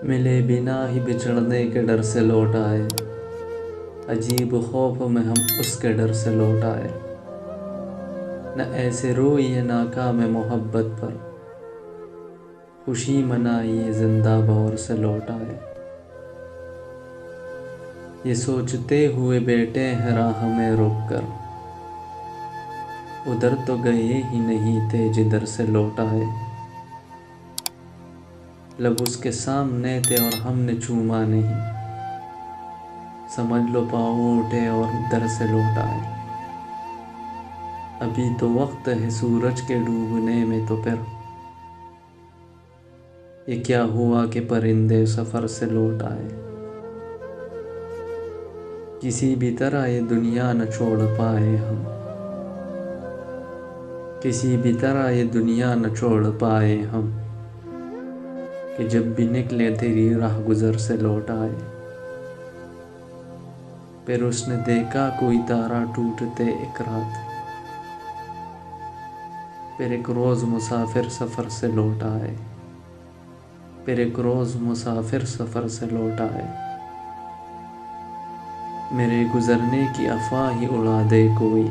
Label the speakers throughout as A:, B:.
A: ملے بنا ہی بچھڑنے کے ڈر سے لوٹ آئے، عجیب خوف میں ہم اس کے ڈر سے لوٹ آئے۔ نہ ایسے روئیے ناکام محبت پر، خوشی منائیے زندہ بہور سے لوٹ آئے۔ یہ سوچتے ہوئے بیٹھے ہیں راہ میں رک کر، ادھر تو گئے ہی نہیں تھے جدھر سے لوٹ آئے۔ لب اس کے سامنے تھے اور ہم نے چوما نہیں، سمجھ لو پاؤں اٹھے اور در سے لوٹ آئے۔ ابھی تو وقت ہے سورج کے ڈوبنے میں، تو پھر یہ کیا ہوا کہ پرندے سفر سے لوٹ آئے۔ کسی بھی طرح یہ دنیا نہ چھوڑ پائے ہم، کسی بھی طرح یہ دنیا نہ چھوڑ پائے ہم، کہ جب بھی نکلے تیری راہ گزر سے لوٹ آئے۔ پھر اس نے دیکھا کوئی تارا ٹوٹتے ایک رات، پھر ایک روز مسافر سفر سے لوٹ آئے، پھر ایک روز مسافر سفر سے لوٹ آئے۔ میرے گزرنے کی افواہ ہی اڑا دے کوئی،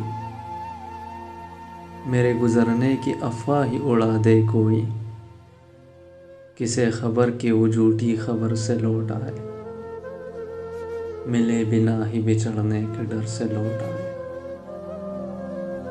A: میرے گزرنے کی افواہ ہی اڑا دے کوئی، کسے خبر کہ وہ جھوٹی خبر سے لوٹ آئے۔ ملے بنا ہی بچھڑنے کے ڈر سے لوٹ آئے۔